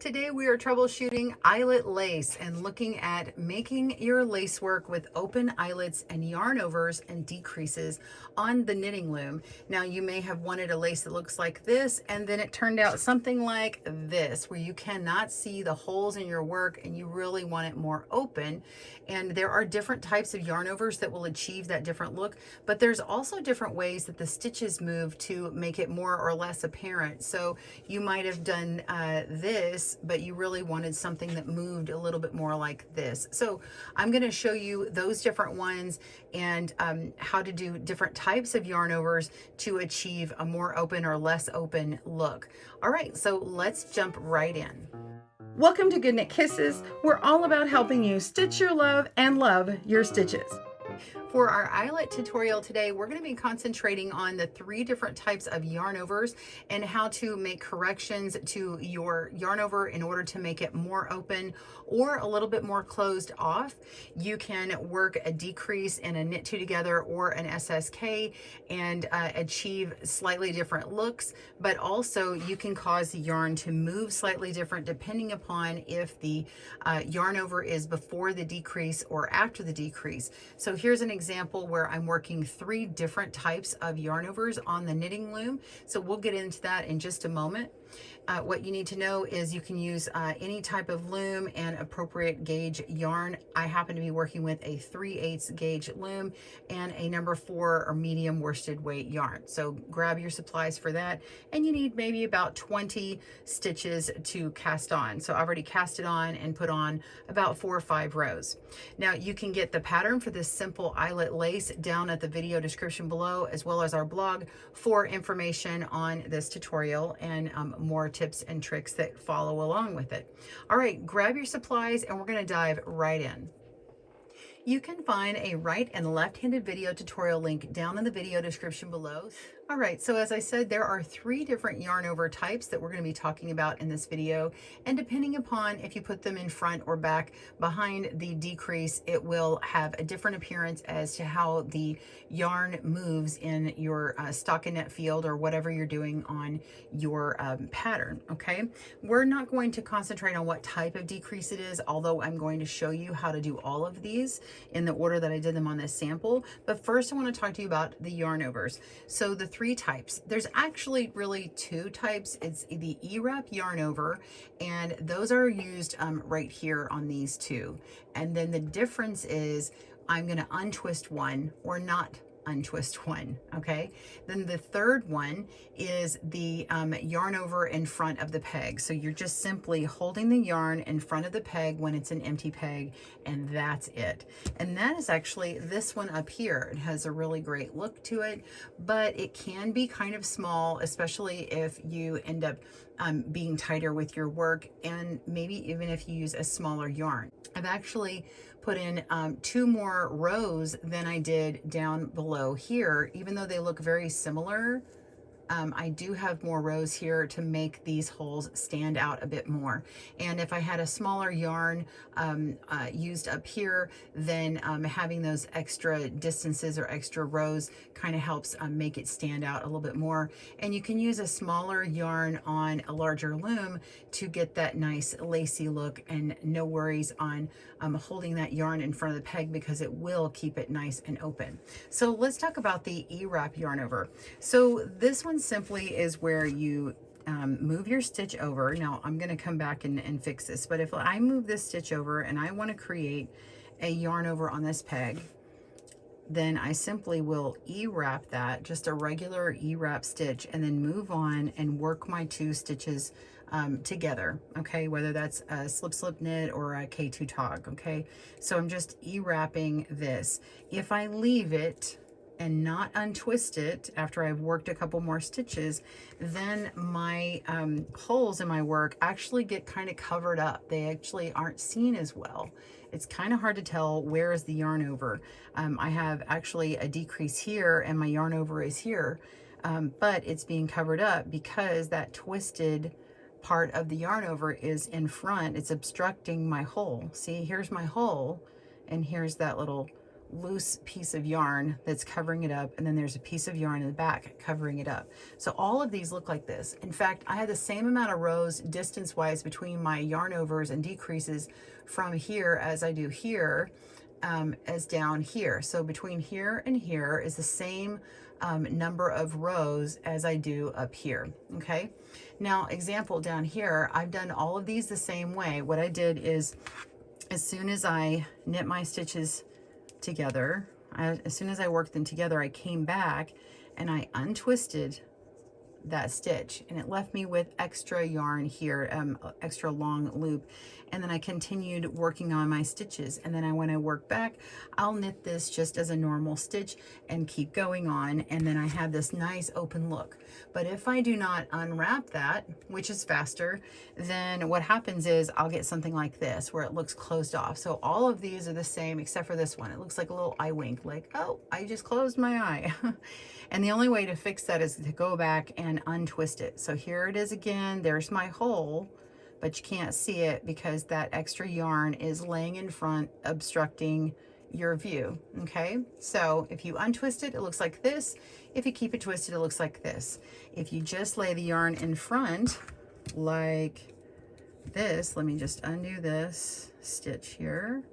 Today we are troubleshooting eyelet lace and looking at making your lace work with open eyelets and yarn overs and decreases on the knitting loom. Now you may have wanted a lace that looks like this, and then it turned out something like this, where you cannot see the holes in your work and you really want it more open. And there are different types of yarn overs that will achieve that different look, but there's also different ways that the stitches move to make it more or less apparent. So you might have done this, but you really wanted something that moved a little bit more like this. So I'm going to show you those different ones and how to do different types of yarn overs to achieve a more open or less open look. All right, so let's jump right in. Welcome to GoodKnit Kisses. We're all about helping you stitch your love and love your stitches. For our eyelet tutorial today, we're going to be concentrating on the 3 different types of yarn overs and how to make corrections to your yarn over in order to make it more open or a little bit more closed off. You can work a decrease in a knit 2 together or an SSK and achieve slightly different looks, but also you can cause the yarn to move slightly different depending upon if the yarn over is before the decrease or after the decrease. So here's an example where I'm working 3 different types of yarn overs on the knitting loom. So we'll get into that in just a moment. What you need to know is you can use any type of loom and appropriate gauge yarn. I happen to be working with a 3/8 gauge loom and a number 4 or medium worsted weight yarn. So grab your supplies for that, and you need maybe about 20 stitches to cast on. So I've already cast it on and put on about 4 or 5 rows. Now you can get the pattern for this simple eyelet lace down at the video description below, as well as our blog for information on this tutorial and more tips and tricks that follow along with it. All right, grab your supplies and we're going to dive right in. You can find a right and left-handed video tutorial link down in the video description below. All right, so as I said, there are 3 different yarn over types that we're going to be talking about in this video, and depending upon if you put them in front or back behind the decrease, it will have a different appearance as to how the yarn moves in your stockinette field or whatever you're doing on your pattern. Okay, we're not going to concentrate on what type of decrease it is, although I'm going to show you how to do all of these in the order that I did them on this sample. But first I want to talk to you about the yarn overs. So the 3 types. There's actually really 2 types. It's the E-wrap yarn over, and those are used right here on these 2. And then the difference is I'm going to untwist one or not untwist one. Okay, then the 3rd one is the yarn over in front of the peg. So you're just simply holding the yarn in front of the peg when it's an empty peg, and that's it. And that is actually this one up here. It has a really great look to it, but it can be kind of small, especially if you end up being tighter with your work, and maybe even if you use a smaller yarn. I've actually put in 2 more rows than I did down below here. Even though they look very similar, I do have more rows here to make these holes stand out a bit more. And if I had a smaller yarn used up here, then having those extra distances or extra rows kind of helps make it stand out a little bit more. And you can use a smaller yarn on a larger loom to get that nice lacy look, and no worries on holding that yarn in front of the peg, because it will keep it nice and open. So let's talk about the E-wrap yarn over. So this one simply is where you move your stitch over. Now I'm going to come back and fix this, but if I move this stitch over and I want to create a yarn over on this peg, then I simply will E-wrap that, just a regular E-wrap stitch, and then move on and work my 2 stitches together. Okay, whether that's a slip knit or a K2 tog. Okay, so I'm just E-wrapping this. If I leave it and not untwist it after I've worked a couple more stitches, then my holes in my work actually get kind of covered up. They actually aren't seen as well. It's kind of hard to tell where is the yarn over. I have actually a decrease here and my yarn over is here, but it's being covered up because that twisted part of the yarn over is in front. It's obstructing my hole. See, here's my hole, and here's that little loose piece of yarn that's covering it up, and then there's a piece of yarn in the back covering it up. So all of these look like this. In fact, I had the same amount of rows distance wise between my yarn overs and decreases from here as I do here, as down here. So between here and here is the same number of rows as I do up here. Okay, now example down here, I've done all of these the same way. What I did is, as soon as I knit my stitches together, as soon as I worked them together, I came back and I untwisted that stitch, and it left me with extra yarn here, extra long loop. And then I continued working on my stitches, and then when I work back, I'll knit this just as a normal stitch and keep going on, and then I have this nice open look. But if I do not unwrap that, which is faster, then what happens is I'll get something like this where it looks closed off. So all of these are the same except for this one. It looks like a little eye wink, like, oh, I just closed my eye. And the only way to fix that is to go back and untwist it. So here it is again, there's my hole, but you can't see it because that extra yarn is laying in front, obstructing your view. Okay, so if you untwist it, it looks like this. If you keep it twisted, it looks like this. If you just lay the yarn in front like this, let me just undo this stitch here.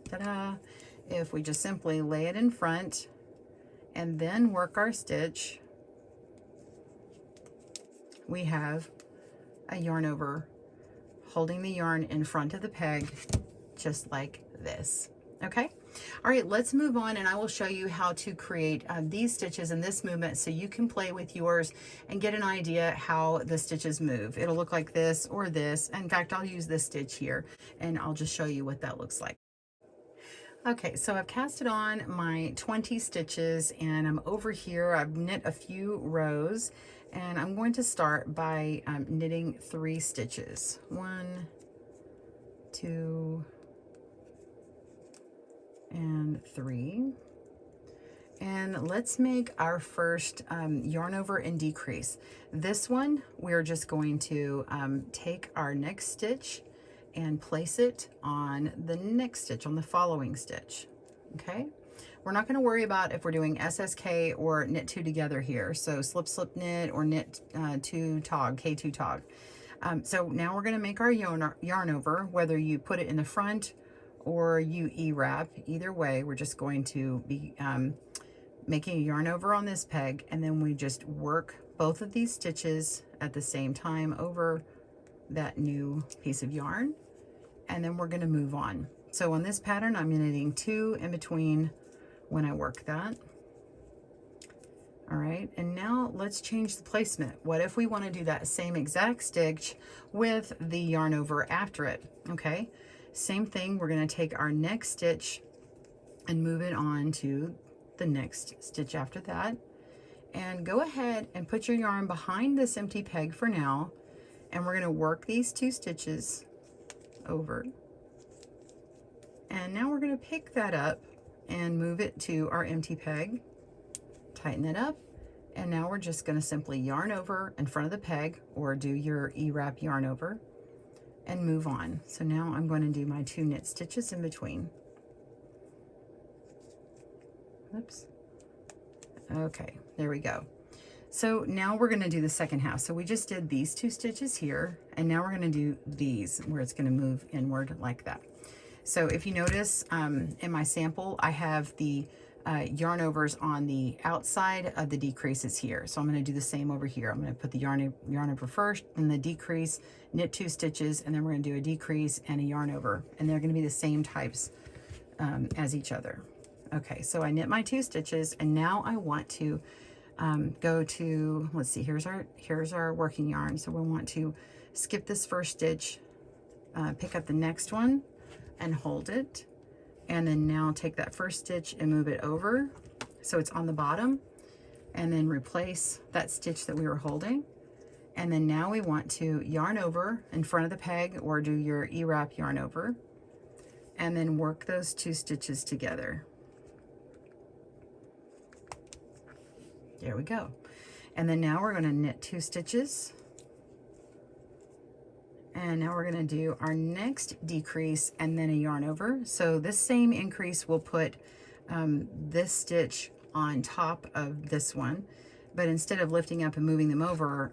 Ta-da! If we just simply lay it in front and then work our stitch, we have a yarn over holding the yarn in front of the peg, just like this. Okay, all right, let's move on, and I will show you how to create these stitches in this movement so you can play with yours and get an idea how the stitches move. It'll look like this or this. In fact, I'll use this stitch here and I'll just show you what that looks like. Okay, so I've casted on my 20 stitches and I'm over here. I've knit a few rows, and I'm going to start by knitting 3 stitches. 1, 2, and 3. And let's make our first yarn over and decrease. This one, we're just going to take our next stitch and place it on the next stitch, on the following stitch. Okay, we're not going to worry about if we're doing SSK or knit 2 together here, so slip slip knit or knit 2 tog, K2 tog. So now we're going to make our yarn over, whether you put it in the front or you E-wrap. Either way, we're just going to be making a yarn over on this peg, and then we just work both of these stitches at the same time over that new piece of yarn, and then we're going to move on. So on this pattern, I'm knitting 2 in between when I work that. All right, and now let's change the placement. What if we want to do that same exact stitch with the yarn over after it? Okay, same thing. We're going to take our next stitch and move it on to the next stitch after that, and go ahead and put your yarn behind this empty peg for now, and we're going to work these 2 stitches over, and now we're going to pick that up and move it to our empty peg, tighten it up, and now we're just going to simply yarn over in front of the peg or do your E-wrap yarn over and move on. So now I'm going to do my 2 knit stitches in between. Oops. Okay, there we go. So now we're going to do the second half. So we just did these 2 stitches here, and now we're going to do these where it's going to move inward like that. So if you notice in my sample, I have the yarn overs on the outside of the decreases here. So I'm going to do the same over here. I'm going to put the yarn over first, then the decrease, knit 2 stitches, and then we're going to do a decrease and a yarn over, and they're going to be the same types as each other. Okay, so I knit my 2 stitches, and now I want to go to, let's see, here's our working yarn. So we want to skip this first stitch, pick up the next one and hold it, and then now take that first stitch and move it over so it's on the bottom, and then replace that stitch that we were holding. And then now we want to yarn over in front of the peg or do your E-wrap yarn over, and then work those 2 stitches together. There we go. And then now we're going to knit 2 stitches, And now we're going to do our next decrease and then a yarn over. So this same increase will put this stitch on top of this one. But instead of lifting up and moving them over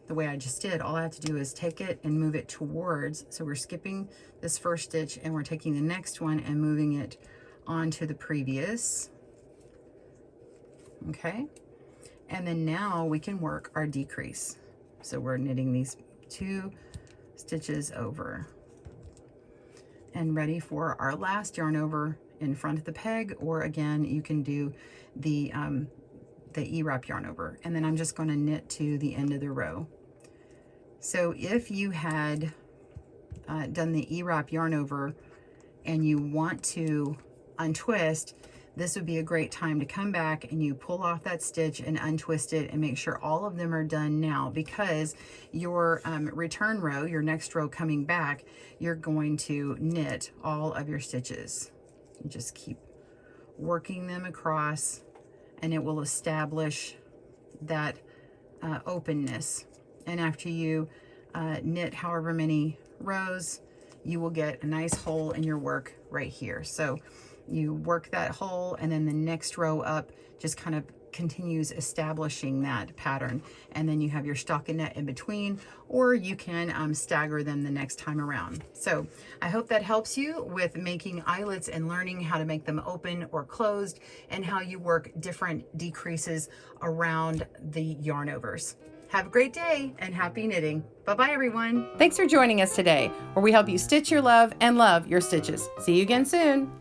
the way I just did, all I have to do is take it and move it towards. So we're skipping this first stitch and we're taking the next one and moving it onto the previous. Okay. And then now we can work our decrease. So we're knitting these 2 stitches over and ready for our last yarn over in front of the peg, or again, you can do the E-wrap yarn over. And then I'm just going to knit to the end of the row. So if you had done the E-wrap yarn over and you want to untwist, this would be a great time to come back and you pull off that stitch and untwist it and make sure all of them are done now, because your return row, your next row coming back, you're going to knit all of your stitches. You just keep working them across and it will establish that openness. And after you knit however many rows, you will get a nice hole in your work right here. So you work that hole and then the next row up just kind of continues establishing that pattern, and then you have your stockinette in between, or you can stagger them the next time around. So I hope that helps you with making eyelets and learning how to make them open or closed and how you work different decreases around the yarn overs. Have a great day and happy knitting. Bye-bye, everyone. Thanks for joining us today, where we help you stitch your love and love your stitches. See you again soon.